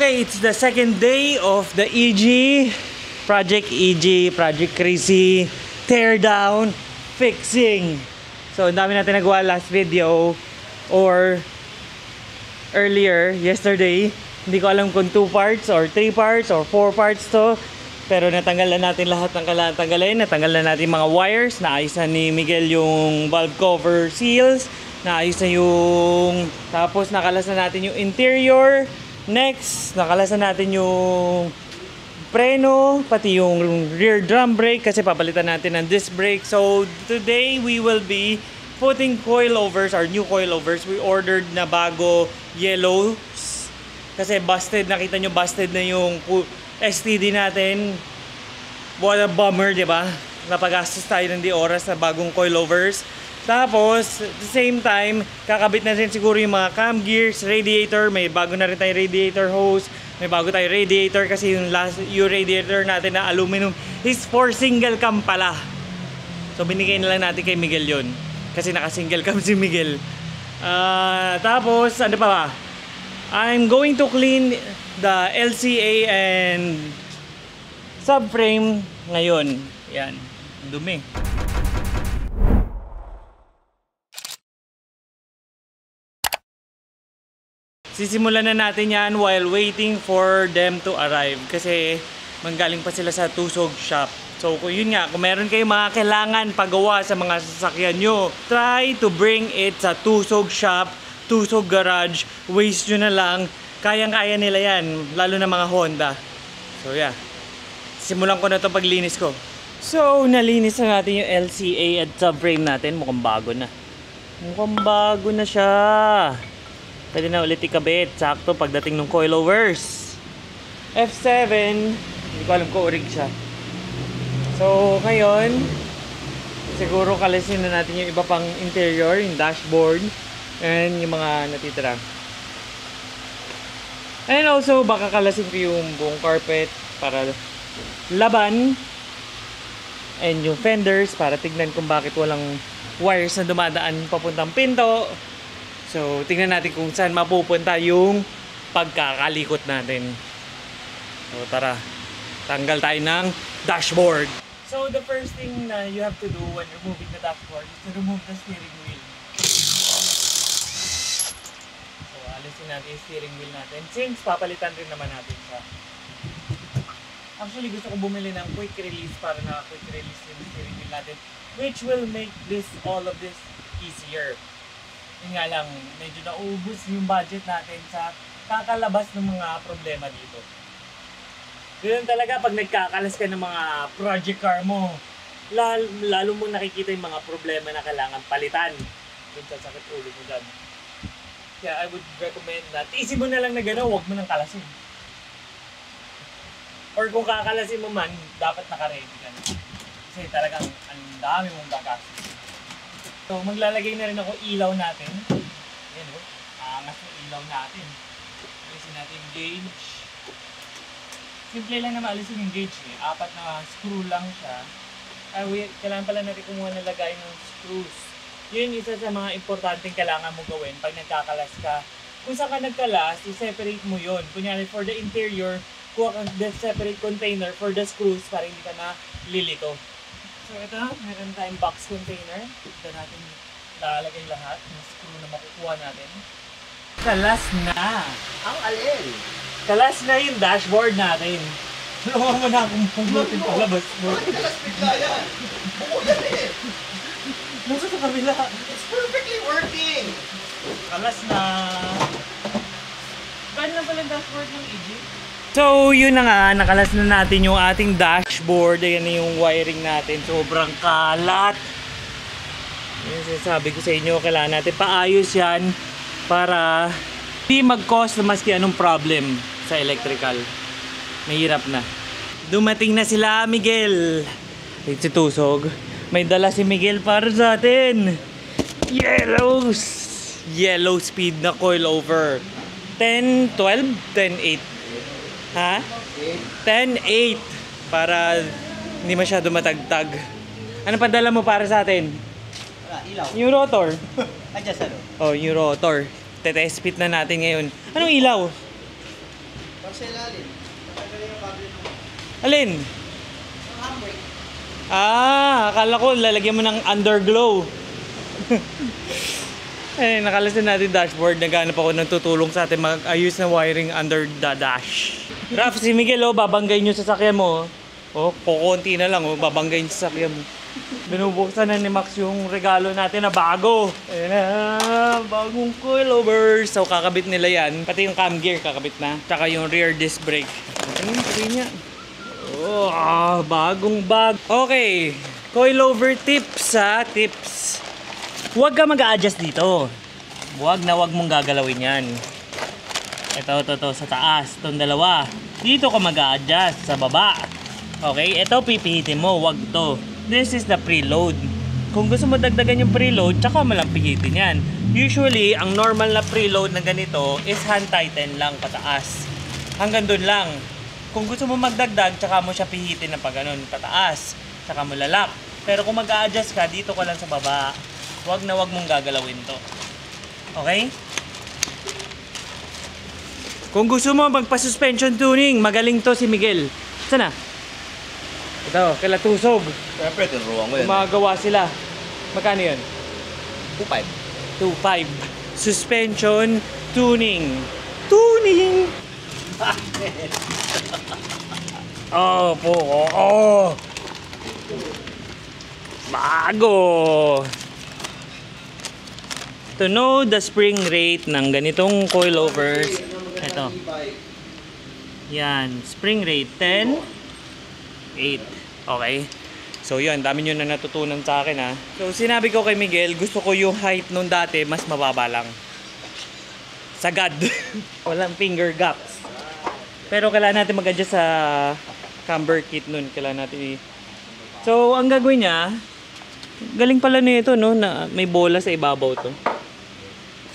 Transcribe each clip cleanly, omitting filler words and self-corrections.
Okay, it's the second day of the Project Crazy Teardown Fixing. So, ang dami natin nagawa last video or earlier, yesterday. Hindi ko alam kung 2 parts or 3 parts or 4 parts to. Pero natanggal na natin lahat ng kailangan tanggalin. Natanggal na natin mga wires. Naayos na ni Miguel yung valve cover seals. Naayos na yung... Tapos nakalas na natin yung interior. Next, nakalas na natin yung preno, pati yung rear drum brake kasi papalitan natin ng disc brake. So today we will be putting coilovers or new coilovers. We ordered na bago yellow kasi busted, nakita nyo busted na yung STD natin. What a bummer, di ba? Napagastos tayo ng di oras na bagong coilovers. Tapos, at the same time, kakabit na rin siguro yung mga cam gears, radiator. May bago na rin tayong radiator hose. May bago tayong radiator kasi yung radiator natin na aluminum is for single cam pala. So, binigay na lang natin kay Miguel yun. Kasi naka-single cam si Miguel. Tapos, ano pa ba? I'm going to clean the LCA and subframe ngayon. Yan, dumi. Sisimulan na natin yan while waiting for them to arrive kasi manggaling pa sila sa Tusog shop. So yun nga, kung meron kayong mga kailangan pagawa sa mga sasakyan nyo, try to bring it sa Tusog shop, Tusog garage, waste nyo na lang. Kayang-kaya nila yan, lalo na mga Honda. So yeah, simulan ko na ito paglinis ko. So nalinis na natin yung LCA at subframe natin, mukhang bago na. Mukhang bago na siya. Pwede na ulit ikabit. Sakto pagdating ng coilovers. F7. Hindi ko alam kung urig siya. So, ngayon, siguro kalisin na natin yung iba pang interior, yung dashboard, and yung mga natitira. And also, baka kalasin ko yung buong carpet para laban. And yung fenders para tignan kung bakit walang wires na dumadaan papuntang pinto. So, tingnan natin kung saan mapupunta yung pagkakalikot natin. So, tara. Tanggal tayo ng dashboard. So, the first thing na you have to do when removing the dashboard is to remove the steering wheel. So, alisin natin yung steering wheel natin. Since papalitan rin naman natin siya. Actually, gusto ko bumili ng quick release para na quick release yung steering wheel natin. Which will make all of this easier. Yun nga lang, medyo naubos yung budget natin sa kakalabas ng mga problema dito. Yun talaga pag nagkakalas ka ng mga project car mo, lalo mong nakikita yung mga problema na kailangan palitan. Yun sa sakit ulo mo dyan. Kaya I would recommend na tiisin mo na lang na gano'n, huwag mo nang kalasin. Or kung kakalasin mo man, dapat naka-ready ka na. Kasi talagang ang dami mong gagastos. So, maglalagay na rin ako ilaw natin. Ayan o, angas yung ilaw natin. Alisin natin yung gauge. Simple lang na maalisin yung gauge eh. 4 na screw lang siya. Kailangan pala natin kumuha na lagay ng screws. Yun isa sa mga importanteng kailangan mo gawin pag nagkakalas ka. Kung saan ka nagkalas, i-separate mo yun. Kunyari for the interior, kuha kang separate container for the screws para hindi ka na lilito. So ito, meron tayong box container. Ito natin lalagay lahat ng screw na makukuha natin. Kalas na! Ang alin? Kalas na yung dashboard natin. Tulungan mo na akong pumutin palabas mo. Kalas bigla yan! Oo yan eh! Nasa sa kabila? It's perfectly working! Kalas na! Paano lang pala yung dashboard ng EG? So, yun na nga, nakalas na natin yung ating dashboard. Ayan na yung wiring natin. Sobrang kalat. Yan sinasabi ko sa inyo, kailangan natin paayos yan para hindi mag-cause na maski anong problem sa electrical. Mahirap na. Dumating na sila, Miguel. Si Tusog. May dala si Miguel para sa atin. Yellow speed na coilover. 10, 12, 10, 8. Ha? 10-8 para hindi masyado matagtag. Ano pa dala mo para sa atin? Ilaw. Yung rotor. Adjust ano? Oh, yung rotor. Test fit na natin ngayon. Anong ilaw? Alin? Akala ko lalagyan mo ng underglow. Eh, nakalasin natin dashboard. Naghanap ako ng tutulong sa atin mag-ayos na wiring under the dash. Raf, si Miguel, babanggay nyo sa sasakyan mo. Kukunti na lang, babanggay nyo sa sasakyan mo. Binubuksan na ni Max yung regalo natin na bago. Ayan na, bagong coilovers. So, kakabit nila yan. Pati yung cam gear kakabit na. Tsaka yung rear disc brake. Ano yung niya? Bagong bag. Okay, coilover tips ha, tips. Huwag ka mag-a-adjust dito. Huwag mong gagalawin yan. Ito, sa taas. Itong dalawa. Dito ka mag-a-adjust sa baba. Okay, ito pipihitin mo. Huwag to. This is the preload. Kung gusto mo dagdagan yung preload, tsaka mo lang pihitin yan. Usually, ang normal na preload na ganito is hand tighten lang pataas. Hanggang dun lang. Kung gusto mo magdagdag, tsaka mo siya pihitin na pag ganun, pataas. Tsaka mo lalak. Pero kung mag-a-adjust ka, dito ka lang sa baba. Huwag mong gagalawin to. Okay? Kung gusto mo magpa-suspension tuning, magaling to si Miguel. Sana? Ito, kala Tusog. Siyempre, tinuruan ko yan. Gumagawa sila. Magkano yun? 2.5. 2.5. Suspension tuning. Tuning! Bago! To know the spring rate ng ganitong coilovers, ito. Yan, spring rate 10, 8. Okay? So yun, dami nyo na natutunan sa akin ha. So sinabi ko kay Miguel, gusto ko yung height nung dati mas mababa lang. Sagad. Walang finger gaps. Pero kailangan natin mag-adjust sa camber kit nun. Kailangan natin So ang gagawin niya, galing pala nito no, na may bola sa ibabaw to.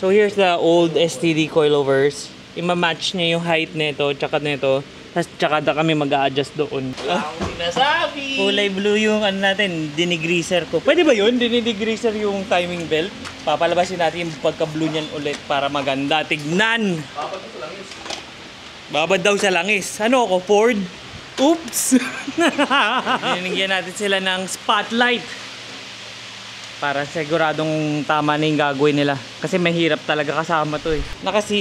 So here's the old STD coilovers. Ima-match niya yung height nito, tsaka nito. Tsaka na kami mag-a-adjust doon. Wala akong sinasabi. Kulay blue yung ano natin, dinigreaser ko. Pwede ba yun? Dinigreaser yung timing belt. Papalabasin natin yung pagka-blue niyan ulit para maganda. Tignan! Babad daw sa langis. Ano ako? Ford? Oops! Binigyan natin sila ng spotlight. Para siguradong tama na yung gagawin nila. Kasi mahirap talaga kasama to eh.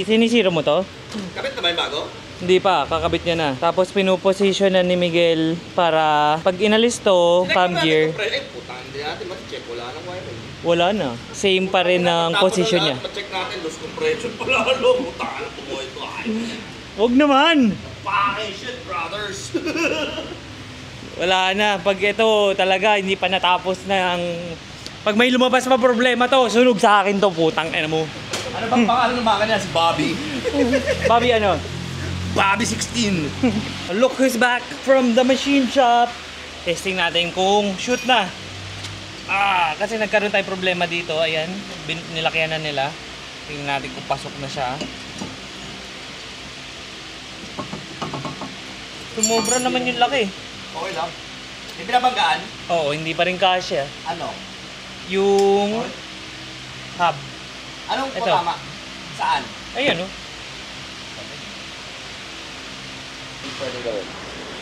Sinisiro mo to? Kapit na ba yung bago? Hindi pa, kakabit niya na. Tapos pinuposition na ni Miguel para pag inalis to, cam gear. Ay, puta, hindi natin ma-check. Wala nang wiring. Wala na. Same pa rin ang position niya. Ma-check natin, loose compression pala. Puta, alam ko mo ito. Huwag naman! Fucking shit, brothers! Wala na. Pag ito talaga, hindi pa natapos na ang... Pag may lumabas pa problema to, sunog sa akin to, putang ina mo. Ano bang pangalan ng mga niya? Si Bobby. Bobby ano? Bobby 16. Look who's back from the machine shop. Testing natin kung shoot na. Kasi nagkaroon tayong problema dito. Ayan, nilakyan na nila. Tingnan natin kung pasok na siya. Sumobra naman yung laki. Okay lang. Hindi pinabanggaan? Oo, hindi pa rin kasya. Ano? Yung hub. Anong Ito. tama? Saan? Ayun oh.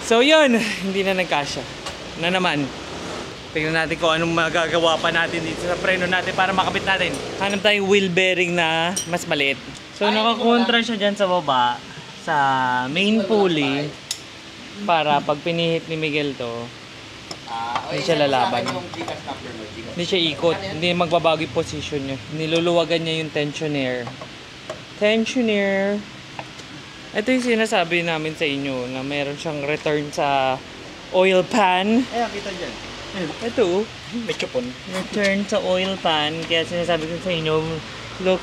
So yun, hindi na nagkasya. Na naman. Tingnan natin kung anong magagawa pa natin dito sa preno natin para makapit natin. Hanap tayong wheel bearing na mas maliit. So nakakontra siya dyan sa baba sa main pulley para pag pinihit ni Miguel to, hindi siya lalaban. Hindi siya ikot. Hindi magbabago yung position niya. Niluluwagan niya yung tensioner. Tensioner. Ito yung sinasabi namin sa inyo na meron siyang return sa oil pan. Ayan, kita dyan. Ito. May chupon. Return sa oil pan. Kaya sinasabi ko sa inyo,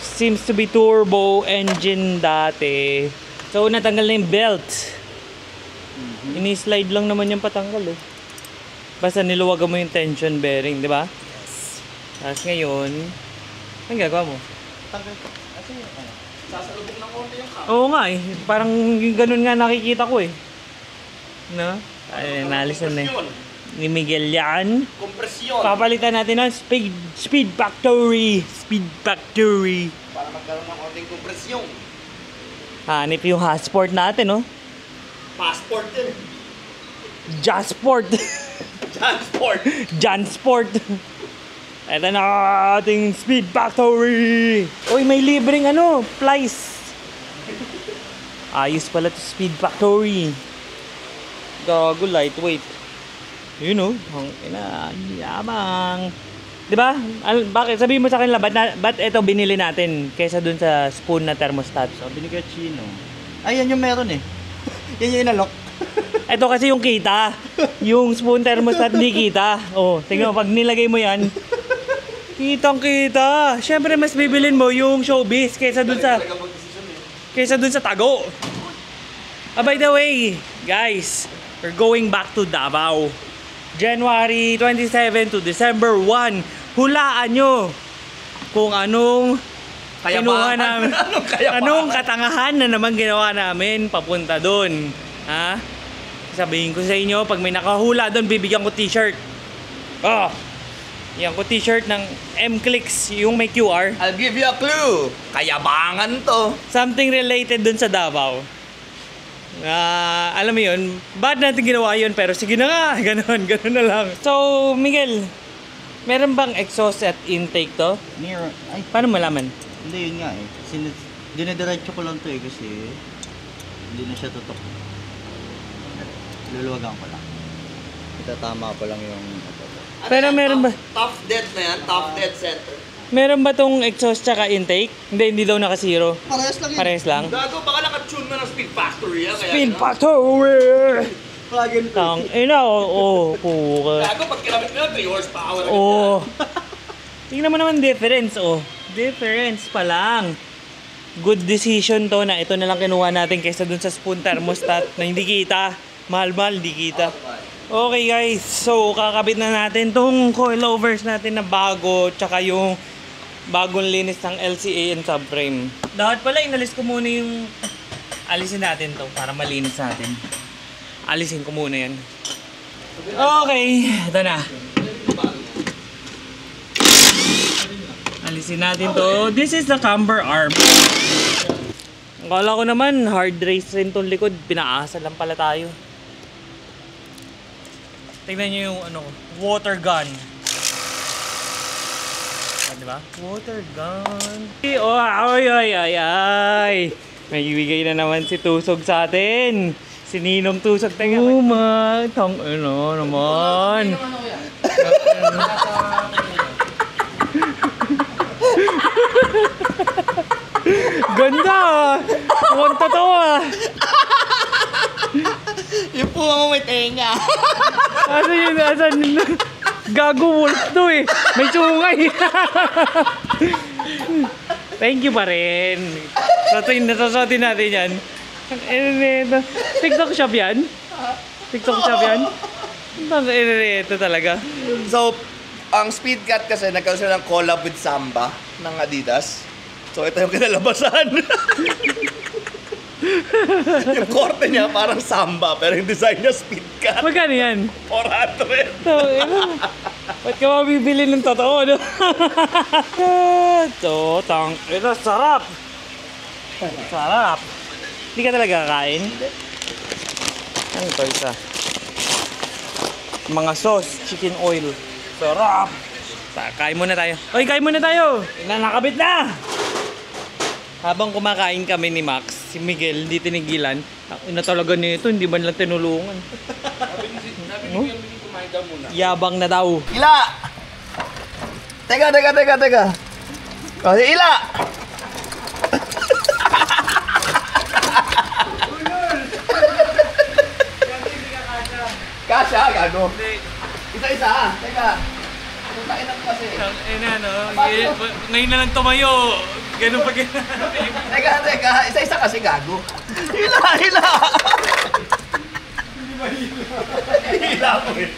seems to be turbo engine dati. So natanggal na yung belt. Ini-slide lang naman yung patanggal eh. Basta niluwagan mo yung tension bearing, di ba? Tapos ngayon, ang gagawa mo? Tanggal ko. Kasi sasalubong ng konti yung car. Oo nga eh. Parang yung ganun nga nakikita ko eh. No? Ay, naalisan na eh. Ni Miguel yan. Kompresyon. Papalitan natin ng speed factory. Speed factory. Para magkaroon ng konting kompresyon. Hanip yung hotspot natin, no? Passport din. Jasport. Transport. Jansport. Ito na ating Speed Factory. Uy, may libreng flies. Ayos pala to Speed Factory. Gago, lightweight. You know, ang yamang. Diba? Bakit? Sabihin mo sa akin lang, ba't ito binili natin kaysa dun sa spoon na thermostat? Sabi ni Kachino. Ay, yan yung meron eh. Yan yung inalok. Ito kasi yung kita. Yung spoon thermostat di kita. Oh, tingnan mo, pag nilagay mo yan, kitang kita. Siyempre, mas bibilin mo yung showbiz kaysa dun sa tago. By the way, guys, we're going back to Davao. January 27 to December 1. Hulaan nyo kung anong kinuha namin. Anong katangahan na naman ginawa namin papunta doon. Ha? Sabihin ko sa inyo, pag may nakahula doon, bibigyan ko t-shirt. Oh, yan ko t-shirt ng M-Clicks, yung may QR. I'll give you a clue. Kayabangan to. Something related doon sa Davao. Alam mo yun, bad natin ginawa yun, pero sige na nga, ganun na lang. So, Miguel, meron bang exhaust at intake to? Meron. Ay, Paano malaman? hindi yun nga eh. Dinediretso ko lang to eh kasi hindi na siya tutok. Luluwagan ko lang. Itatama ko lang yung... Pero meron ba? Top dead na yan. Top dead center. Meron ba tong exhaust tsaka intake? Hindi daw naka-zero. Parehas lang yun. Pares lang. Gago, baka nakatune na ng Speed Factory. Kaya Speed Factory! Plug-in Tang ina, kuka. Gago, pag kinamit mo yan, 3 horsepower. Tingnan mo naman difference, Difference pa lang. Good decision to na ito na lang kinuha natin kaysa dun sa spoon thermostat na hindi kita. Mahal-mahal, hindi kita. Okay guys, so kakabit na natin tong coilovers natin na bago, tsaka yung bagong linis ng LCA and subframe. Dapat pala inalis ko muna yung... Alisin natin to para malinis natin. Alisin ko muna yan. Okay, ito na. Alisin natin to. This is the camber arm. Akala ko naman hard race rin tong likod. Pinaasa lang pala tayo. Tingnan nyo yung water gun. Diba? Water gun. Oh, ay. May ibigay na naman si Tusog sa atin. Si Ninong Tusog. Tingnan tang naman. Ganda ah. Mukhang totoo ah. Yung puwa mo may tenga. Asan yun? Gago wolf to eh. May sungay. Thank you pa rin. Nasasatin natin yan. TikTok shop yan? TikTok shop yan? Ito talaga. So, ang Speedcat kasi nagkaroon sila ng collab with Samba ng Adidas. So, ito yung kinalabasan. Yung korte niya parang Samba, pero yung design niya Speedcat. Magkano yan? 400. So, ba't ka mabibili ng totoo, no? Ito, sarap! Sarap! Hindi ka talaga kakain? Ano ito isa? Mga sauce, chicken oil. Sarap! Kain muna tayo. Oy, kain muna tayo! Nakabit na! Habang kumakain kami ni Max, si Miguel hindi tinigilan. Ina talaga nito, hindi man lang tinulungan. Yabang na daw. Ila! Teka. O, si Ila! Kasha, gago. Isa-isa, teka. Tutakin ako kasi. Ngayon na lang tumayo. Ganun pa ganun. Teka. Isa-isa kasi gago. Hila! Hindi ba hila? Hila ko eh.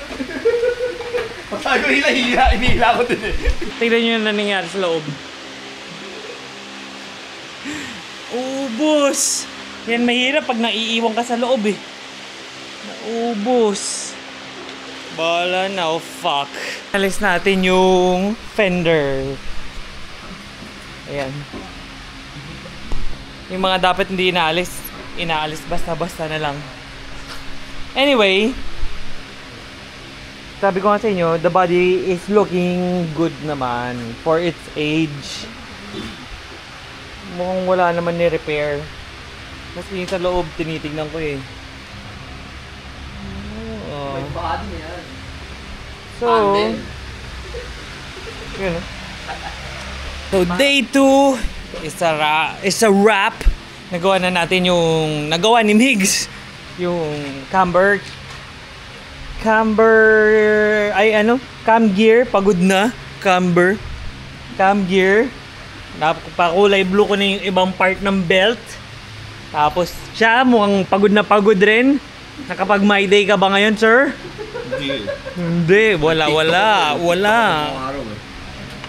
Pag sabi ko hinihila ko din eh. Tignan nyo yung nangyari sa loob. Ubus! Yan mahirap pag naiiwan ka sa loob eh. Naubos. Bala na, oh fuck. Alis natin yung fender. Ayan. Yung mga dapat hindi inaalis basta-basta na lang. Anyway, sabi ko nga sa inyo, the body is looking good naman for its age. Mukhang wala naman ni-repair. Kasi yung sa loob, tinitignan ko eh. Oh. May body yan. So, yun. So, day 2 is a wrap. Nagawa na natin yung nagawa ni Migs. Yung camber cam gear, pagod na. Cam gear. Pakulay blue ko na yung ibang part ng belt. Tapos siya mukhang pagod na pagod rin. Nakapag my day ka ba ngayon, sir? Hindi, wala.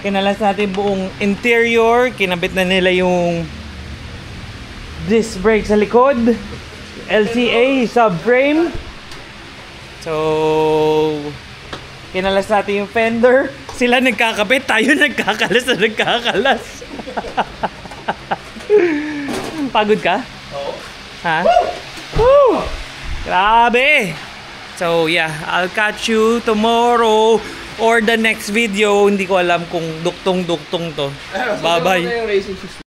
Kinalas natin buong interior, kinabit na nila yung disc brake sa likod, LCA subframe. So, kinalas natin yung fender. Sila nagkakabit, tayo nagkakalas. Pagod ka? Oo. Ha? Woo! Grabe! So, yeah, I'll catch you tomorrow or the next video. Hindi ko alam kung duktong-duktong to. Bye-bye. Yung racing shoes.